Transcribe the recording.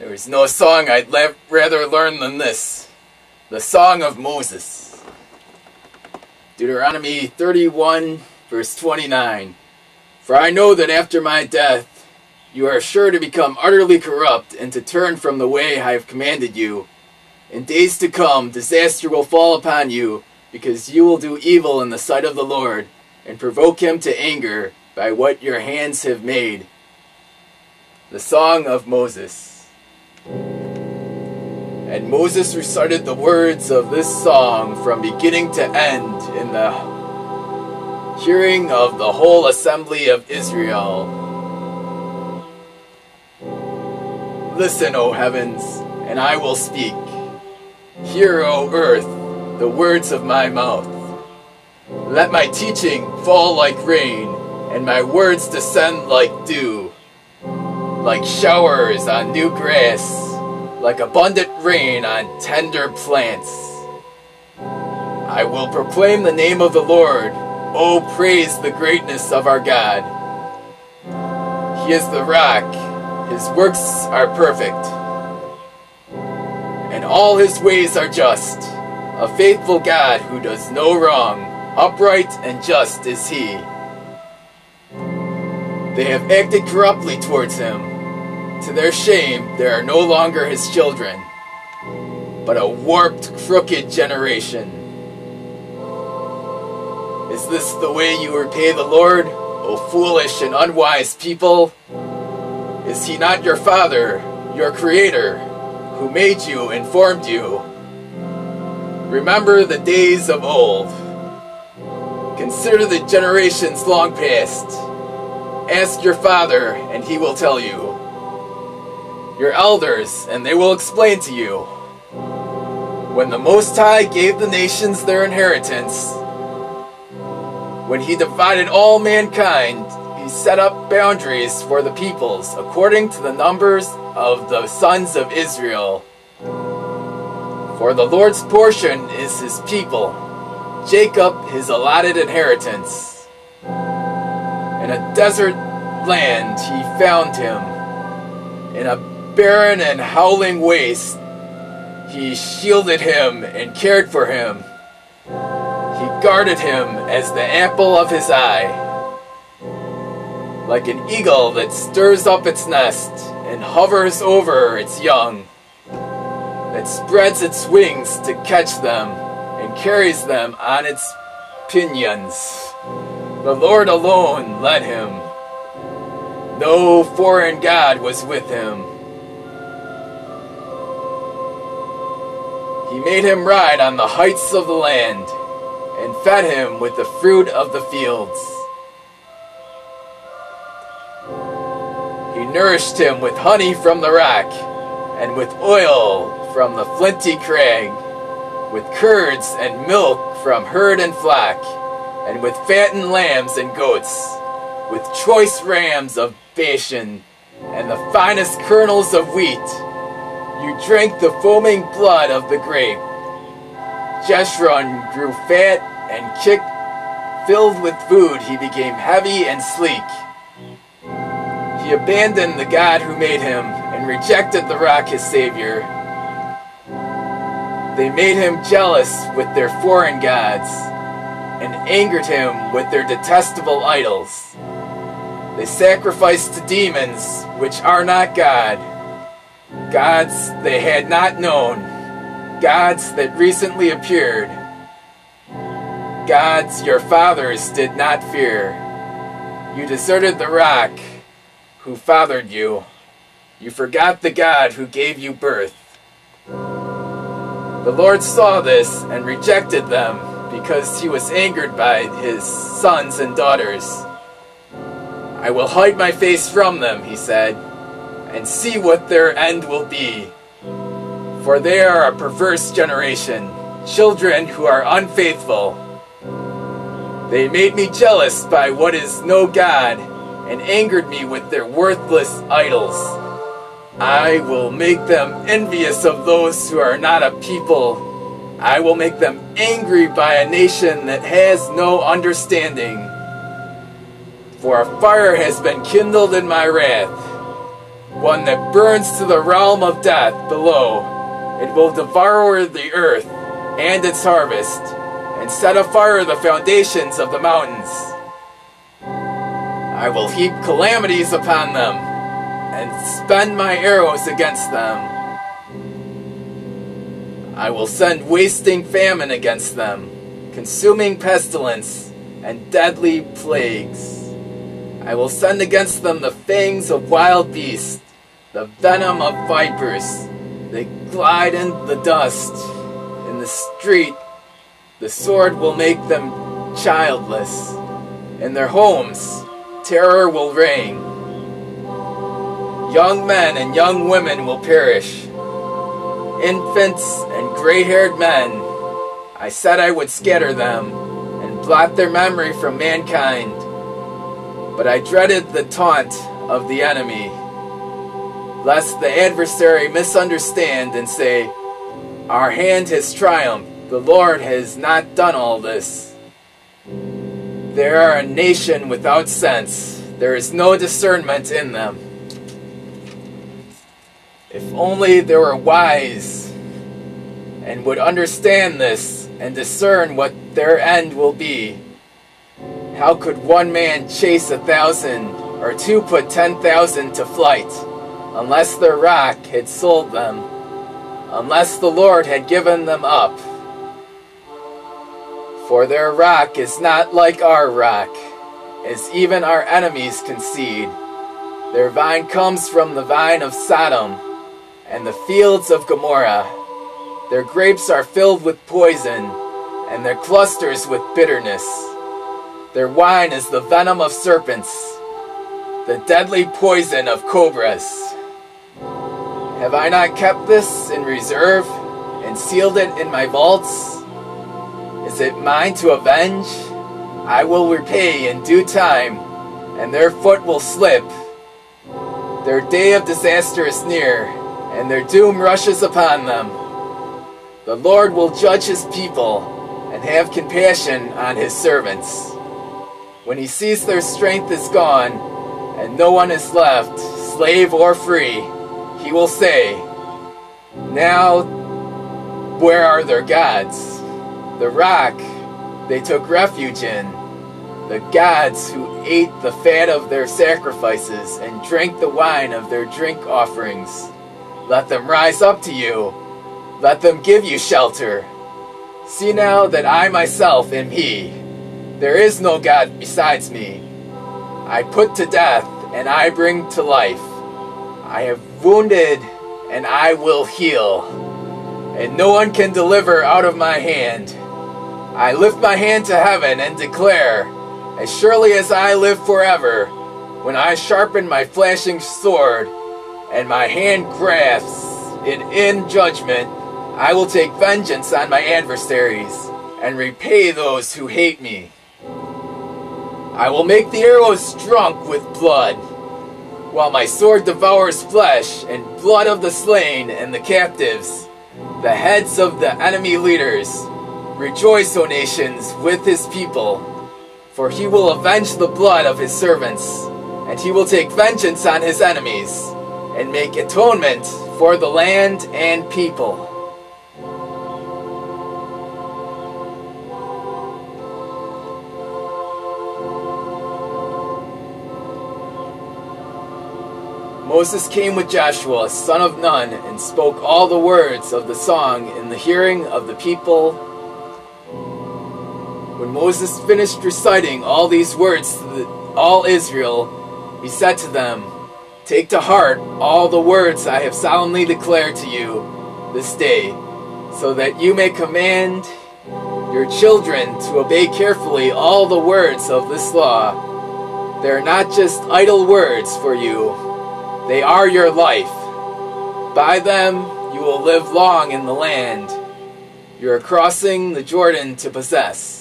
There is no song I'd rather learn than this, the Song of Moses. Deuteronomy 31, verse 29. For I know that after my death, you are sure to become utterly corrupt and to turn from the way I have commanded you. In days to come, disaster will fall upon you, because you will do evil in the sight of the Lord, and provoke him to anger by what your hands have made. The Song of Moses. And Moses recited the words of this song from beginning to end in the hearing of the whole assembly of Israel. Listen, O heavens, and I will speak. Hear, O earth, the words of my mouth. Let my teaching fall like rain, and my words descend like dew, like showers on new grass, like abundant rain on tender plants. I will proclaim the name of the Lord. Oh, praise the greatness of our God. He is the rock. His works are perfect, and all his ways are just. A faithful God who does no wrong. Upright and just is he. They have acted corruptly towards him. To their shame, they are no longer his children, but a warped, crooked generation. Is this the way you repay the Lord, O foolish and unwise people? Is he not your Father, your Creator, who made you and formed you? Remember the days of old. Consider the generations long past. Ask your father, and he will tell you. Your elders, and they will explain to you. When the Most High gave the nations their inheritance, when he divided all mankind, he set up boundaries for the peoples according to the numbers of the sons of Israel. For the Lord's portion is his people, Jacob his allotted inheritance. In a desert land he found him. In a barren and howling waste, he shielded him and cared for him. He guarded him as the apple of his eye. Like an eagle that stirs up its nest and hovers over its young, that spreads its wings to catch them and carries them on its pinions. The Lord alone led him. No foreign god was with him. He made him ride on the heights of the land and fed him with the fruit of the fields. He nourished him with honey from the rock and with oil from the flinty crag, with curds and milk from herd and flock, and with fattened lambs and goats, with choice rams of Bashan, and the finest kernels of wheat. You drank the foaming blood of the grape. Jeshurun grew fat and kicked. Filled with food, he became heavy and sleek. He abandoned the God who made him and rejected the rock, his Savior. They made him jealous with their foreign gods and angered him with their detestable idols. They sacrificed to demons which are not God, gods they had not known, gods that recently appeared, gods your fathers did not fear. You deserted the rock who fathered you. You forgot the God who gave you birth. The Lord saw this and rejected them because he was angered by his sons and daughters. I will hide my face from them, he said, and see what their end will be. For they are a perverse generation, children who are unfaithful. They made me jealous by what is no God, and angered me with their worthless idols. I will make them envious of those who are not a people. I will make them angry by a nation that has no understanding. For a fire has been kindled in my wrath, one that burns to the realm of death below. It will devour the earth and its harvest, and set afire the foundations of the mountains. I will heap calamities upon them, and spend my arrows against them. I will send wasting famine against them, consuming pestilence and deadly plagues. I will send against them the fangs of wild beasts, the venom of vipers. They glide in the dust. In the street, the sword will make them childless. In their homes, terror will reign. Young men and young women will perish. Infants and gray-haired men, I said I would scatter them and blot their memory from mankind. But I dreaded the taunt of the enemy, lest the adversary misunderstand and say, "Our hand has triumphed. The Lord has not done all this." They are a nation without sense. There is no discernment in them. If only they were wise and would understand this and discern what their end will be. How could one man chase 1,000 or two put 10,000 to flight, unless their rock had sold them, unless the Lord had given them up? For their rock is not like our rock, as even our enemies concede. Their vine comes from the vine of Sodom and the fields of Gomorrah. Their grapes are filled with poison, and their clusters with bitterness. Their wine is the venom of serpents, the deadly poison of cobras. Have I not kept this in reserve and sealed it in my vaults? Is it mine to avenge? I will repay in due time, and their foot will slip. Their day of disaster is near, and their doom rushes upon them. The Lord will judge his people and have compassion on his servants. When he sees their strength is gone, and no one is left, slave or free, he will say, "Now, where are their gods? The rock they took refuge in, the gods who ate the fat of their sacrifices and drank the wine of their drink offerings. Let them rise up to you. Let them give you shelter. See now that I myself am he. There is no God besides me. I put to death, and I bring to life. I have wounded, and I will heal. And no one can deliver out of my hand. I lift my hand to heaven and declare, as surely as I live forever, when I sharpen my flashing sword, and my hand grasps it in judgment, I will take vengeance on my adversaries, and repay those who hate me. I will make the arrows drunk with blood, while my sword devours flesh and blood of the slain and the captives, the heads of the enemy leaders. Rejoice, O nations, with his people, for he will avenge the blood of his servants, and he will take vengeance on his enemies, and make atonement for the land and people. Moses came with Joshua, son of Nun, and spoke all the words of the song in the hearing of the people. When Moses finished reciting all these words to all Israel, he said to them, "Take to heart all the words I have solemnly declared to you this day, so that you may command your children to obey carefully all the words of this law. They are not just idle words for you. They are your life. By them you will live long in the land you are crossing the Jordan to possess."